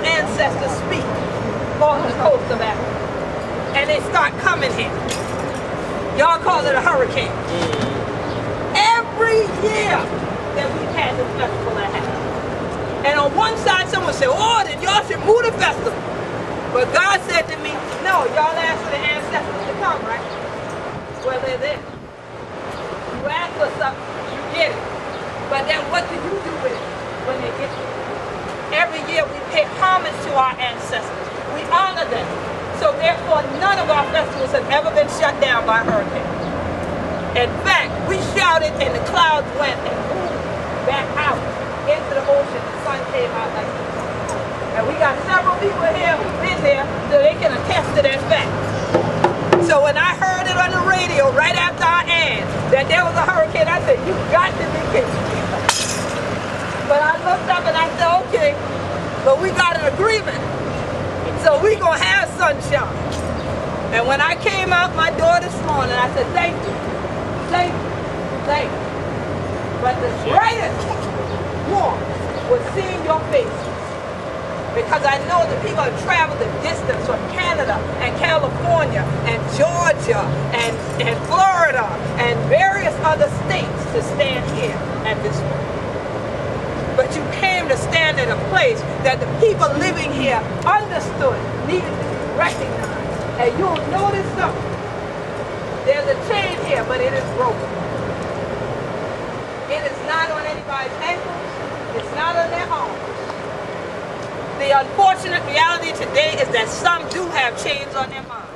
ancestors speak on the coast of Africa. And they start coming here. Y'all call it a hurricane. Every year that we've had this festival that happens. And on one side someone said, oh, then y'all should move the festival. But God said to me, no, y'all asked for the ancestors to come, right? Well, they're there. You ask for something, you get it. But then what do you do with it when they get it? Every year we pay homage to our ancestors. We honor them. So therefore, none of our festivals have ever been shut down by a hurricane. In fact, we shouted and the clouds went and moved back out into the ocean. The sun came out like this. And we got several people here who've been there so they can attest to that fact. So when I heard it on the radio right after I aired that there was a hurricane, I said, you got to be kidding me. But I looked up and I said, okay, but we got an agreement. So we gonna have sunshine. And when I came out my door this morning, I said, thank you, thank you, thank you. But the greatest warmth was seeing your faces. Because I know that people have traveled the distance from Canada and California and Georgia and Florida and various other states to stand here at this point. But you came to stand at a place that the people living here understood needed to be recognized. And you'll notice something. There's a chain here, but it is broken. It is not on anybody's ankles. It's not on their arms. The unfortunate reality today is that some do have chains on their minds.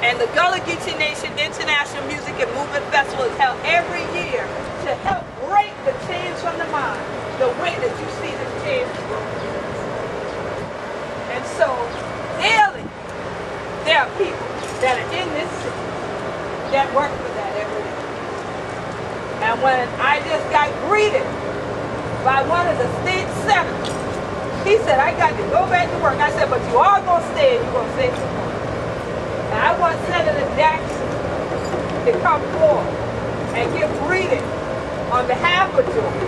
And the Gullah Geechee Nation International Music and Movement Festival is held every year to help break the chains from the mind, the way that you see the chains broken. And so, daily, there are people that are in this city that work for that every day. And when I just got greeted by one of the state senators, he said, I got to go back to work. I said, but you are going to stay and you're going to stay some more. And I want Senator Jackson to come forward and give greeting on behalf of Georgia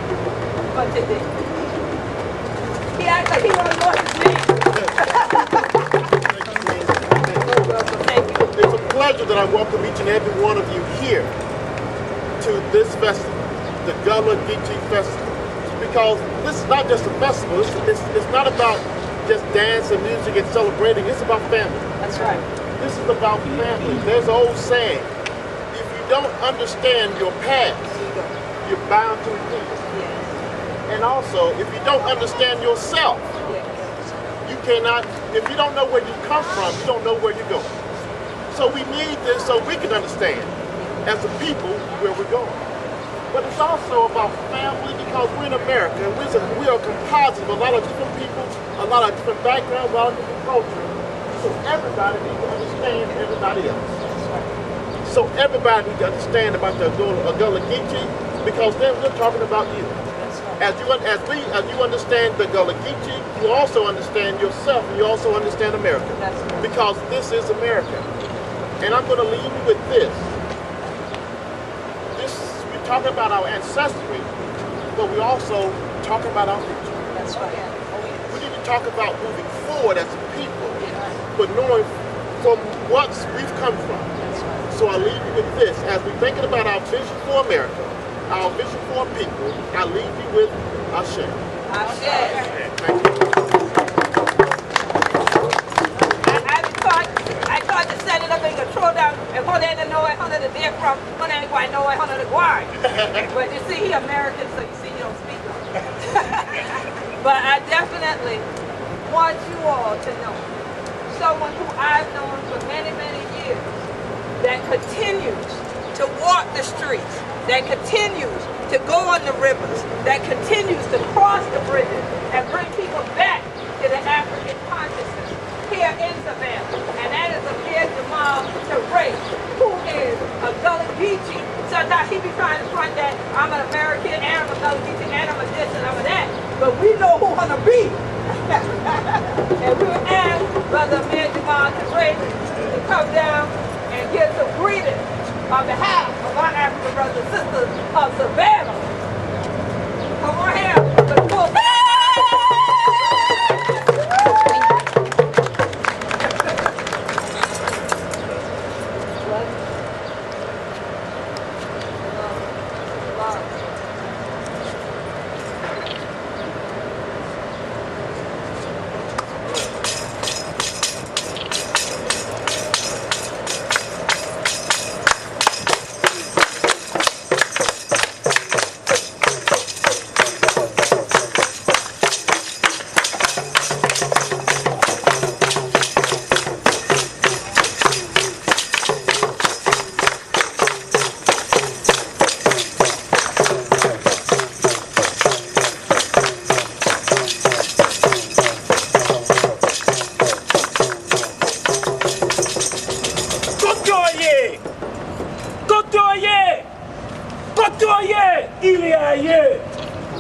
for today. He acts like he wants to know his name. Thank you. It's a pleasure that I welcome each and every one of you here to this festival, the Gullah Geechee Festival. Because this is not just a festival, it's not about just dance and music and celebrating, it's about family. That's right. This is about family. There's an old saying, if you don't understand your past, you're bound to repeat it. Yes. And also, if you don't understand yourself, you cannot, if you don't know where you come from, you don't know where you're going. So we need this so we can understand, as a people, where we're going. But it's also about family because we're in America and we are a composite of a lot of different people, a lot of different backgrounds, a lot of different cultures. So everybody needs to understand everybody else. So everybody needs to understand about the Gullah Geechee because then we're talking about you. As you understand the Gullah Geechee, you also understand yourself and you also understand America. Because this is America. And I'm going to leave you with this. Talking about our ancestry, but we also talk about our future. That's right. We need to talk about moving forward as a people, but knowing from what we've come from. That's right. So I leave you with this. As we're thinking about our vision for America, our vision for our people, I leave you with Ashe. Ashe. Thank you. I thought to set it up and control down and hold it and know it, hold it the deer from, hold it and know it, hold it the guard. But you see, he American, so you see, you don't speak of it. But I definitely want you all to know someone who I've known for many, many years that continues to walk the streets, that continues to go on the rivers, that continues to cross the bridges and bring people back to the African consciousness here in Savannah. And that is Amir Jamal Teray, who is a Gullah Geechee. Sometimes he be trying to front that I'm an American and I'm a Gullah Geechee and I'm a this and I'm a that. But we know who gonna be. And we will ask Brother Amir Jamal Teray to come down and give some greetings on behalf of our African brothers and sisters of Savannah. Come on here.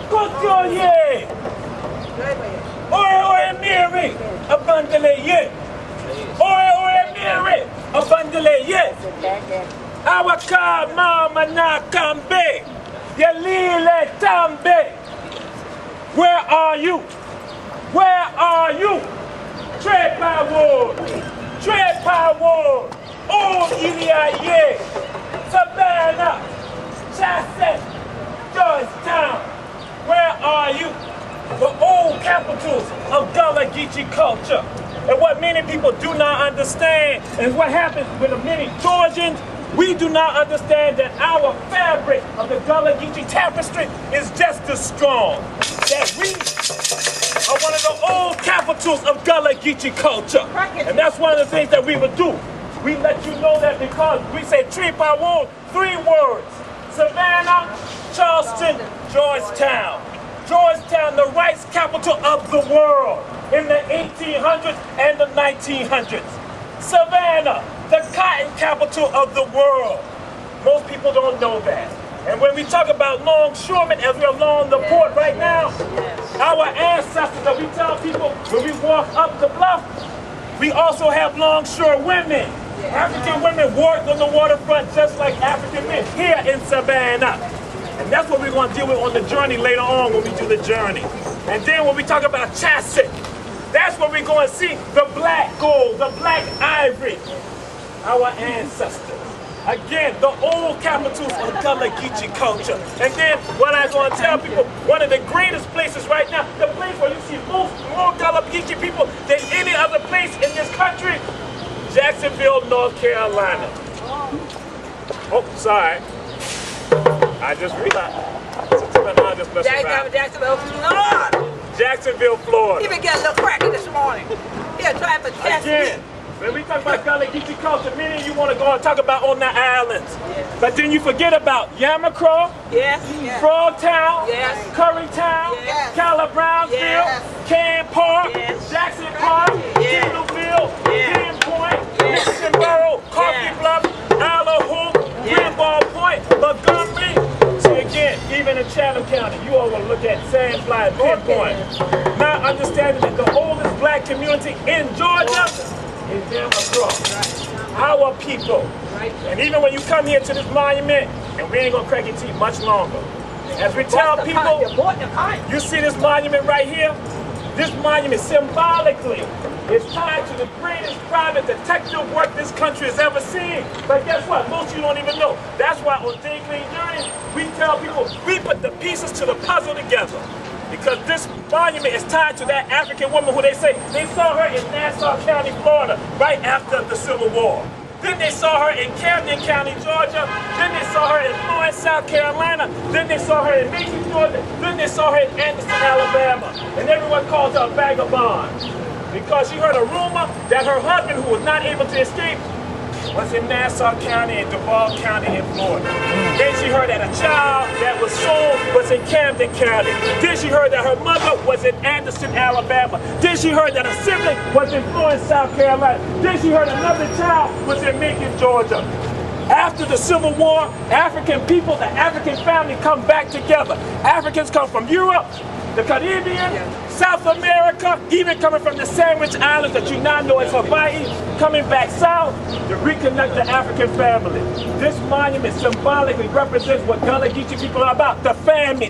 Kotoye. Ore miri. Abandele ye. Ore miri. Abandele ye. Awaka mama na kambe. Yalile tambe. Where are you? Where are you? Tread my word. Tread my word. Oh, Ilia, Savannah, Chasset, Georgetown. Where are you? The old capitals of Gullah Geechee culture. And what many people do not understand is what happens with the many Georgians. We do not understand that our fabric of the Gullah Geechee tapestry is just as strong. That we are one of the old capitals of Gullah Geechee culture. And that's one of the things that we would do. We let you know that because we say Tripawon, 3 words. Savannah, Charleston, Georgetown. Georgetown, the rice capital of the world in the 1800s and the 1900s. Savannah, the cotton capital of the world. Most people don't know that. And when we talk about longshoremen, as we're along the port right now, our ancestors that we tell people when we walk up the bluff, we also have longshore women. African women worked on the waterfront just like African men here in Savannah. And that's what we're going to deal with on the journey later on when we do the journey. And then when we talk about chassis, that's where we're going to see the black gold, the black ivory, our ancestors. Again, the old capitals of Gullah Geechee culture. And then what I'm going to tell people, one of the greatest places right now, the place where you see more Gullah Geechee people than any other place in this country, Jacksonville, North Carolina. Oh, sorry. I just realized. Jacksonville, Florida. Jacksonville, Florida. Even get a little cracky this morning. Here, try for Again, when we talk about Gullah Geechee culture, many of you want to go and talk about on the islands. Yes. But then you forget about Yamacraw, Frogtown, Currytown, Cala Brownsville, Can Park, Jackson Park, Kendallville, Green Point, Nixonboro, Coffee Bluff, Isle Hoop, Greenball Point, Montgomery. See again, even in Chatham County, you all will look at Sandfly and Pinpoint. Not understanding that the oldest black community in Georgia is Yamacraw. Our people. And even when you come here to this monument, and we ain't gonna crack your teeth much longer. As we tell people, you see this monument right here? This monument symbolically is tied to the greatest private detective work this country has ever seen. But guess what? Most of you don't even know. That's why on Day Clean Journey, we tell people, we put the pieces to the puzzle together. Because this monument is tied to that African woman who they say they saw her in Nassau County, Florida, right after the Civil War. Then they saw her in Camden County, Georgia. Then they saw her in Florence, South Carolina. Then they saw her in Macon, Georgia. Then they saw her in Anderson, Alabama. And everyone calls her a vagabond because she heard a rumor that her husband, who was not able to escape, was in Nassau County and Duval County in Florida. Then she heard that a child that was sold was in Camden County. Then she heard that her mother was in Anderson, Alabama. Then she heard that a sibling was in Florence, South Carolina. Then she heard another child was in Macon, Georgia. After the Civil War, African people, the African family come back together. Africans come from Europe, the Caribbean, South America, even coming from the Sandwich Islands that you now know as Hawaii, coming back south to reconnect the African family. This monument symbolically represents what Gullah Geechee people are about, the family.